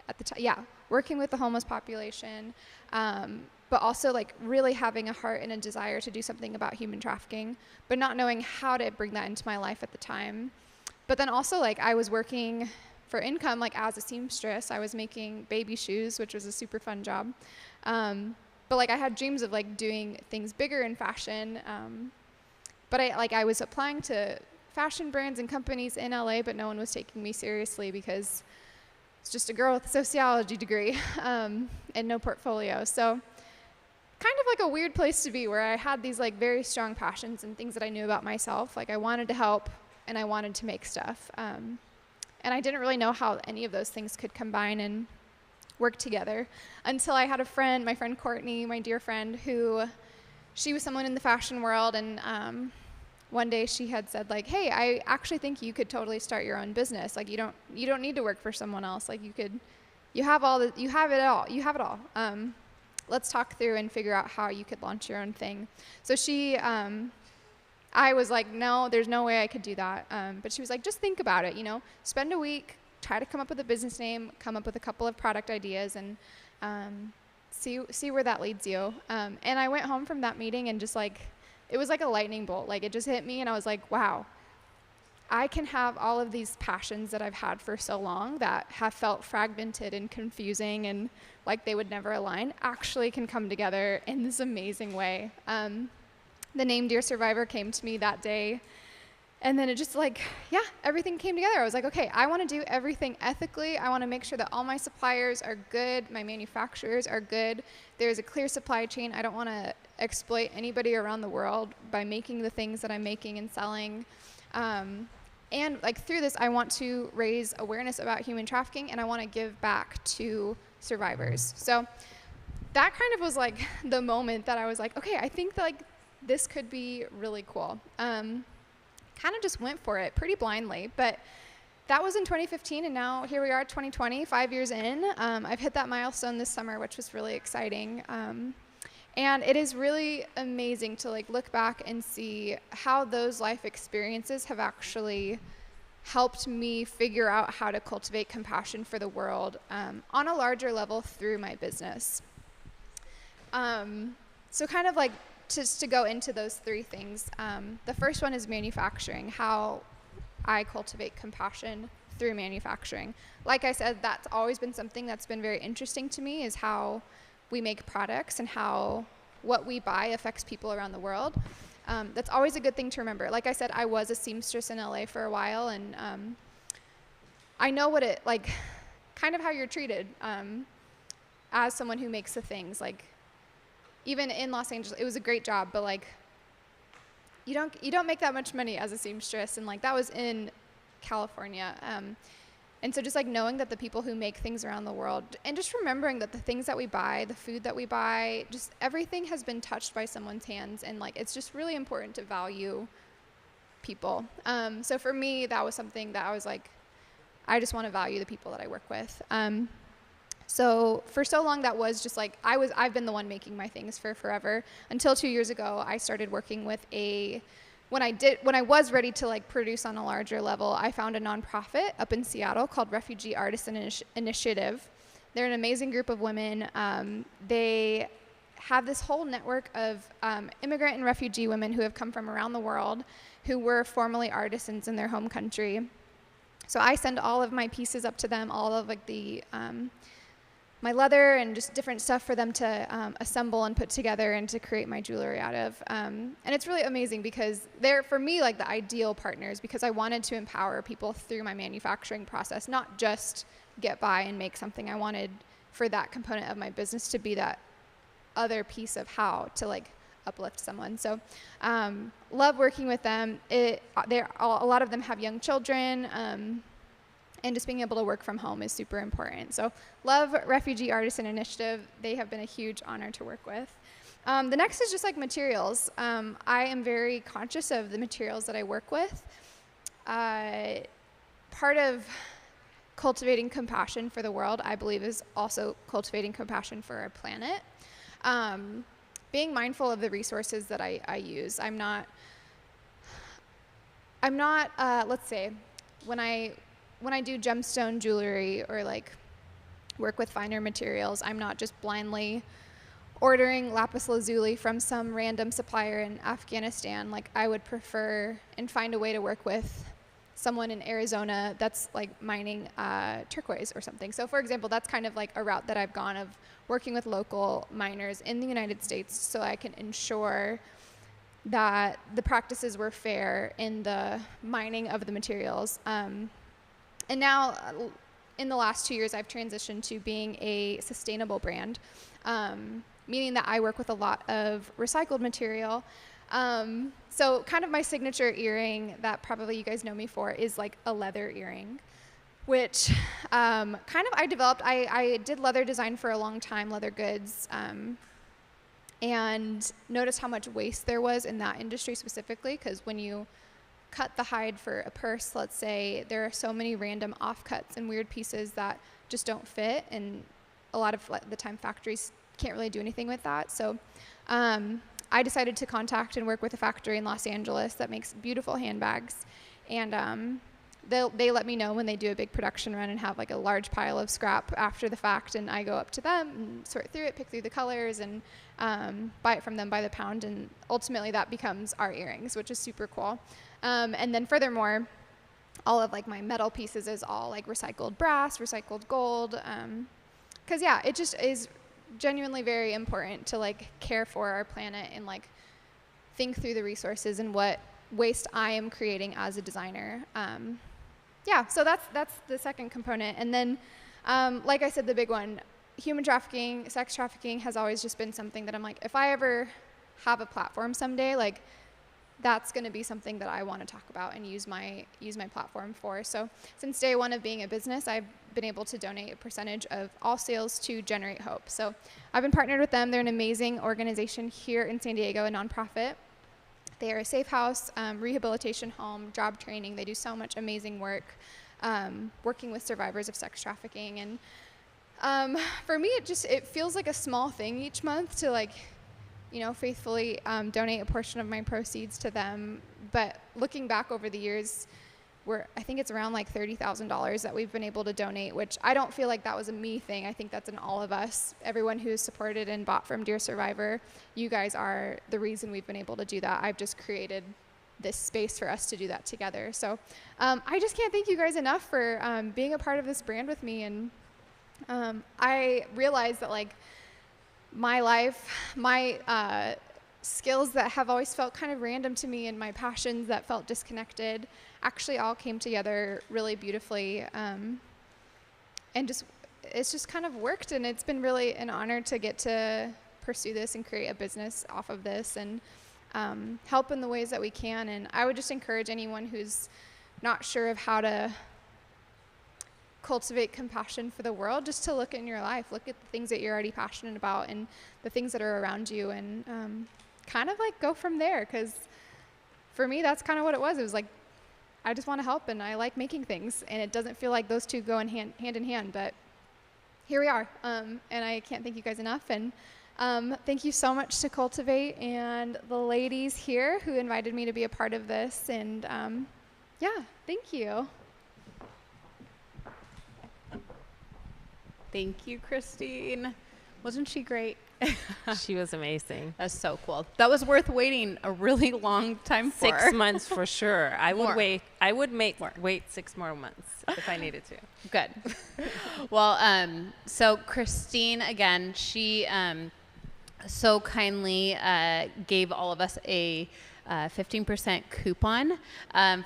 Speaker 6: at the time, working with the homeless population, but also like really having a heart and a desire to do something about human trafficking, but not knowing how to bring that into my life at the time. But then also like I was working for income, like as a seamstress. I was making baby shoes, which was a super fun job. But like I had dreams of like doing things bigger in fashion. But I was applying to fashion brands and companies in LA, but no one was taking me seriously because it's just a girl with a sociology degree and no portfolio. So kind of like a weird place to be, where I had these like very strong passions and things that I knew about myself. Like I wanted to help and I wanted to make stuff. And I didn't really know how any of those things could combine and work together until I had a friend, my friend Courtney, my dear friend, who she was someone in the fashion world. And one day she had said like, hey, I actually think you could totally start your own business. Like you don't need to work for someone else. Like you have it all. Let's talk through and figure out how you could launch your own thing. So I was like, no, there's no way I could do that. But she was like, just think about it, spend a week, try to come up with a business name, come up with a couple of product ideas, and see where that leads you. And I went home from that meeting and just like, it was like a lightning bolt. Like it just hit me and I was like, wow, I can have all of these passions that I've had for so long that have felt fragmented and confusing and like they would never align, actually can come together in this amazing way. The name Dear Survivor came to me that day. And then it just like, everything came together. I was like, okay, I want to do everything ethically. I want to make sure that all my suppliers are good. My manufacturers are good. There's a clear supply chain. I don't want to exploit anybody around the world by making the things that I'm making and selling. And like through this, I want to raise awareness about human trafficking, and I want to give back to survivors. So that kind of was like the moment that I was like, okay, I think that like this could be really cool. Kind of just went for it pretty blindly, but that was in 2015, and now here we are, 2020, 5 years in. I've hit that milestone this summer, which was really exciting. And it is really amazing to like look back and see how those life experiences have actually helped me figure out how to cultivate compassion for the world on a larger level through my business. So kind of like just to go into those three things. The first one is manufacturing, how I cultivate compassion through manufacturing. Like I said, that's always been something that's been very interesting to me, is how we make products and how what we buy affects people around the world. That's always a good thing to remember. Like I said, I was a seamstress in LA for a while, and I know what it, like, kind of how you're treated as someone who makes the things. Like, even in Los Angeles, it was a great job, but like, you don't make that much money as a seamstress, and like that was in California. And so just like knowing that the people who make things around the world, and just remembering that the things that we buy, the food that we buy, just everything has been touched by someone's hands, and like it's just really important to value people. So for me, that was something that I was like, I just want to value the people that I work with. So for so long, that was just like, I've been the one making my things for forever, until 2 years ago, I started working with a when I was ready to like produce on a larger level, I found a nonprofit up in Seattle called Refugee Artisan Initiative. They're an amazing group of women. They have this whole network of immigrant and refugee women who have come from around the world who were formerly artisans in their home country. So I send all of my pieces up to them, all of like the my leather and just different stuff for them to assemble and put together and to create my jewelry out of. And it's really amazing because they're, for me, like the ideal partners, because I wanted to empower people through my manufacturing process, not just get by and make something. I wanted for that component of my business to be that other piece of how to like uplift someone. So love working with them. A lot of them have young children, and just being able to work from home is super important. So love Refugee Artisan Initiative. They have been a huge honor to work with. The next is just like materials. I am very conscious of the materials that I work with. Part of cultivating compassion for the world, I believe, is also cultivating compassion for our planet. Being mindful of the resources that I use. I'm not, let's say, when I do gemstone jewelry or like work with finer materials, I'm not just blindly ordering lapis lazuli from some random supplier in Afghanistan. Like I would prefer and find a way to work with someone in Arizona that's like mining turquoise or something. So for example, that's kind of like a route that I've gone of working with local miners in the United States so I can ensure that the practices were fair in the mining of the materials. And now, in the last 2 years, I've transitioned to being a sustainable brand, meaning that I work with a lot of recycled material. So kind of my signature earring that probably you guys know me for is like a leather earring, which kind of I developed. I did leather design for a long time, leather goods, and noticed how much waste there was in that industry specifically, because when you cut the hide for a purse, let's say, there are so many random offcuts and weird pieces that just don't fit, and a lot of the time factories can't really do anything with that. So I decided to contact and work with a factory in Los Angeles that makes beautiful handbags, and they let me know when they do a big production run and have like a large pile of scrap after the fact, and I go up to them and sort through it, pick through the colors, and buy it from them by the pound, and ultimately that becomes our earrings, which is super cool. And then furthermore, all of like my metal pieces is all like recycled brass, recycled gold, because yeah, it just is genuinely very important to like care for our planet and like think through the resources and what waste I am creating as a designer. Yeah, so that's the second component. And then, like I said, the big one, human trafficking, sex trafficking has always just been something that I'm like, if I ever have a platform someday, like that's going to be something that I want to talk about and use my platform for. So since day one of being a business, I've been able to donate a percentage of all sales to Generate Hope. So I've been partnered with them. They're an amazing organization here in San Diego, a nonprofit. They are a safe house, rehabilitation home, job training. They do so much amazing work working with survivors of sex trafficking. And for me, it feels like a small thing each month to like, faithfully donate a portion of my proceeds to them. But looking back over the years, I think it's around like $30,000 that we've been able to donate, which I don't feel like that was a me thing. I think that's an all of us. Everyone who's supported and bought from Dear Survivor, you guys are the reason we've been able to do that. I've just created this space for us to do that together. So I just can't thank you guys enough for being a part of this brand with me. And I realized that like my life, my skills that have always felt kind of random to me and my passions that felt disconnected actually all came together really beautifully, and it's just kind of worked, and it's been really an honor to get to pursue this and create a business off of this and help in the ways that we can. And I would just encourage anyone who's not sure of how to cultivate compassion for the world, just to look in your life, look at the things that you're already passionate about and the things that are around you, and kind of like go from there. Because for me, that's kind of what it was. It was like, I just want to help and I like making things, and it doesn't feel like those two go hand in hand, but here we are. And I can't thank you guys enough. And Thank you so much to Cultivate and the ladies here who invited me to be a part of this. And yeah, thank you.
Speaker 1: Thank you, Christine. Wasn't she great?
Speaker 2: She was amazing.
Speaker 1: That's so cool. That was worth waiting a really long time for.
Speaker 2: 6 months for sure. I would
Speaker 1: More.
Speaker 2: wait. I would wait 6 more months if I needed to.
Speaker 1: Good. Well, so Christine, again, she so kindly gave all of us a 15% coupon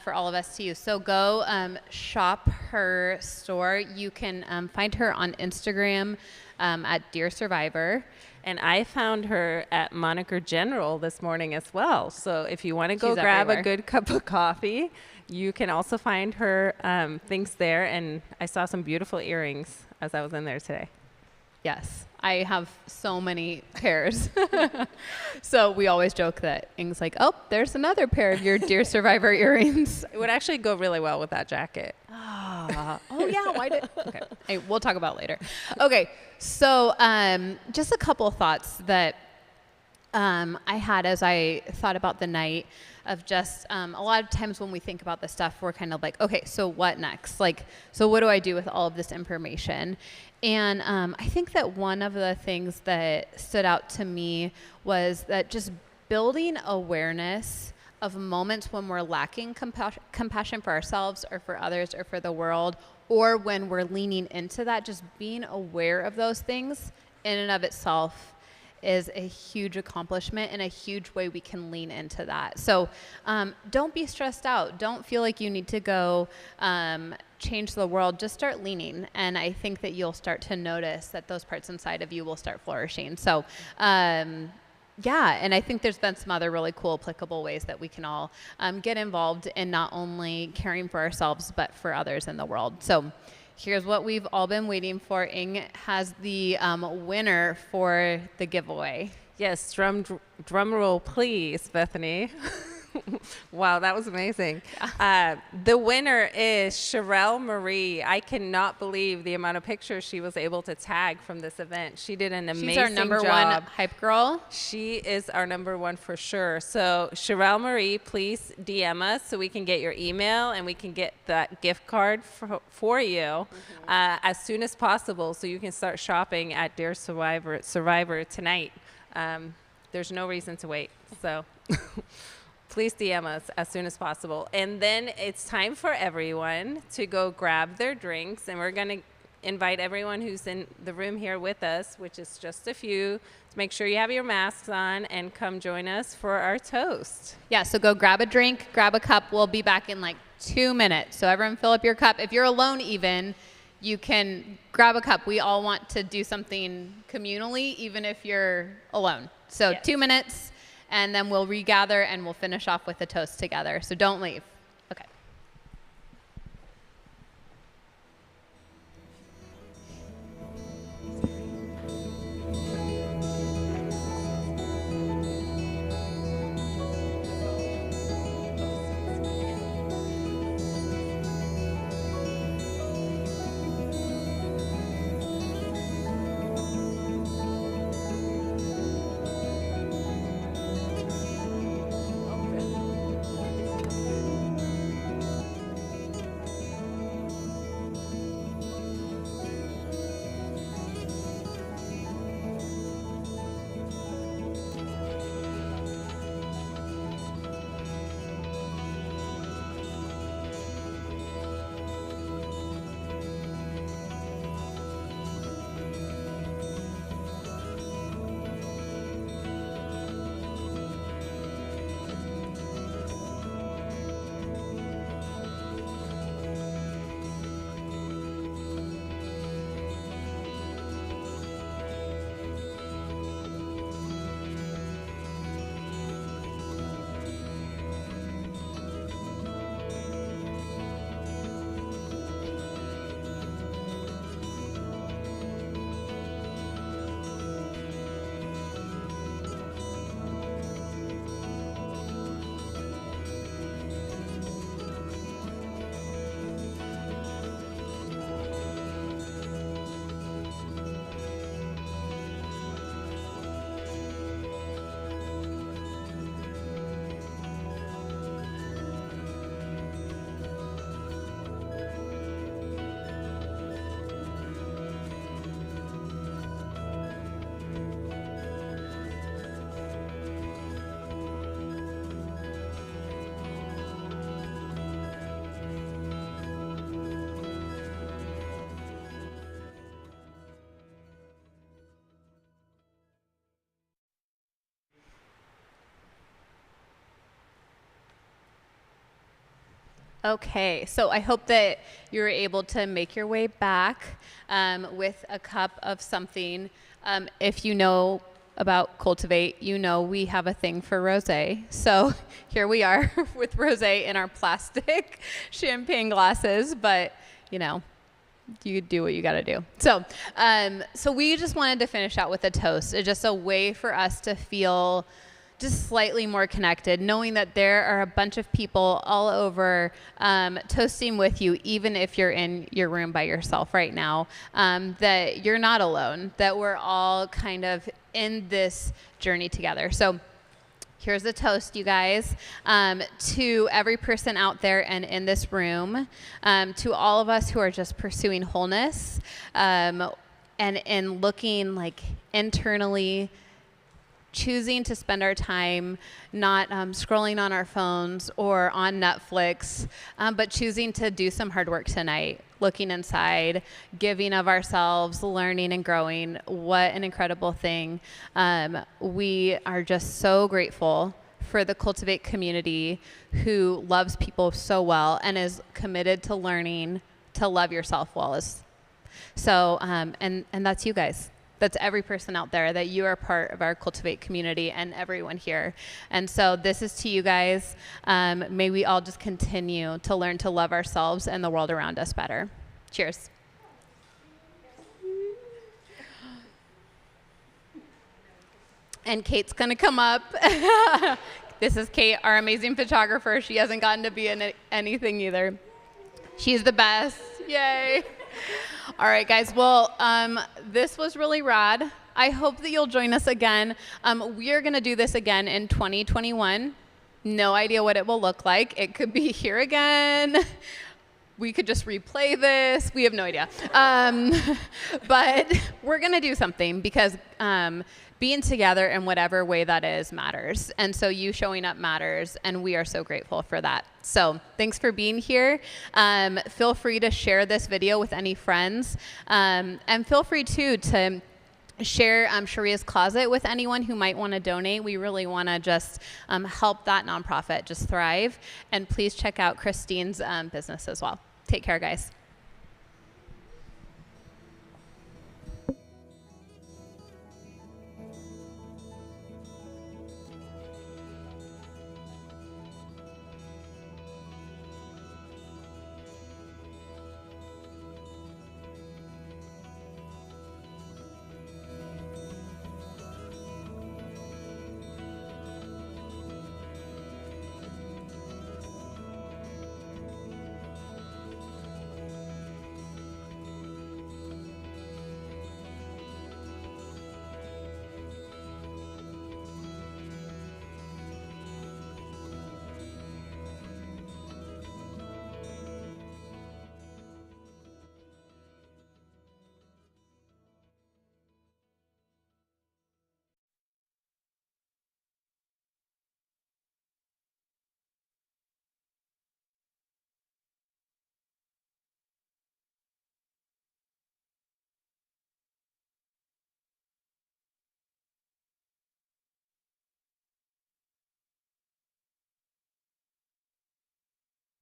Speaker 1: for all of us to use. So go shop her store. You can find her on Instagram at Dear Survivor.
Speaker 2: And I found her at Moniker General this morning as well. So if you want to go
Speaker 1: She's
Speaker 2: grab
Speaker 1: everywhere.
Speaker 2: a good cup of coffee, you can also find her things there. And I saw some beautiful earrings as I was in there today.
Speaker 1: Yes, I have so many pairs. So we always joke that Ing's like, oh, there's another pair of your Dear Survivor earrings.
Speaker 2: It would actually go really well with that jacket.
Speaker 1: Oh yeah, why did? Okay, hey, we'll talk about it later. Okay, so just a couple thoughts that I had as I thought about the night of just a lot of times when we think about this stuff, we're kind of like, okay, so what next? Like, so what do I do with all of this information? And I think that one of the things that stood out to me was that just building awareness of moments when we're lacking compassion for ourselves or for others or for the world, or when we're leaning into that, just being aware of those things in and of itself is a huge accomplishment and a huge way we can lean into that. So don't be stressed out. Don't feel like you need to go change the world. Just start leaning. And I think that you'll start to notice that those parts inside of you will start flourishing. So yeah, and I think there's been some other really cool applicable ways that we can all get involved in not only caring for ourselves, but for others in the world. So here's what we've all been waiting for. Ing has the winner for the giveaway.
Speaker 2: Yes, drum roll, please, Bethany. Wow, that was amazing. The winner is Sherelle Marie. I cannot believe the amount of pictures she was able to tag from this event. She did an amazing
Speaker 1: She's our number
Speaker 2: job.
Speaker 1: one hype girl.
Speaker 2: She is our number one for sure. So Sherelle Marie, please DM us so we can get your email and we can get that gift card for you as soon as possible so you can start shopping at Dear Survivor tonight. There's no reason to wait. So please DM us as soon as possible. And then it's time for everyone to go grab their drinks. And we're going to invite everyone who's in the room here with us, which is just a few, to make sure you have your masks on and come join us for our toast.
Speaker 1: Yeah, so go grab a drink, grab a cup. We'll be back in like 2 minutes. So everyone fill up your cup. If you're alone even, you can grab a cup. We all want to do something communally, even if you're alone. So
Speaker 2: Yes.
Speaker 1: 2 minutes, and then we'll regather and we'll finish off with a toast together. So don't leave. Okay. Okay, so I hope that you were able to make your way back with a cup of something. If you know about Cultivate, you know we have a thing for rosé. So here we are with rosé in our plastic champagne glasses, but you know, you do what you got to do. So, so we just wanted to finish out with a toast. It's just a way for us to feel just slightly more connected, knowing that there are a bunch of people all over toasting with you, even if you're in your room by yourself right now, that you're not alone, that we're all kind of in this journey together. So here's a toast, you guys, to every person out there and in this room, to all of us who are just pursuing wholeness, and in looking like internally, choosing to spend our time not scrolling on our phones or on Netflix, but choosing to do some hard work tonight, looking inside, giving of ourselves, learning and growing. What an incredible thing. We are just so grateful for the Cultivate community who loves people so well and is committed to learning to love yourself well. So, and that's you guys. That's every person out there, that you are part of our Cultivate community and everyone here. And so this is to you guys. May we all just continue to learn to love ourselves and the world around us better. Cheers. And Kate's going to come up. This is Kate, our amazing photographer. She hasn't gotten to be in anything either. She's the best. Yay. All right, guys. Well, this was really rad. I hope that you'll join us again. We are going to do this again in 2021. No idea what it will look like. It could be here again. We could just replay this. We have no idea. But we're going to do something because being together in whatever way that is matters. And so you showing up matters, and we are so grateful for that. So thanks for being here. Feel free to share this video with any friends. And feel free, too, to share Sharia's Closet with anyone who might want to donate. We really want to just help that nonprofit just thrive. And please check out Christine's business as well. Take care, guys.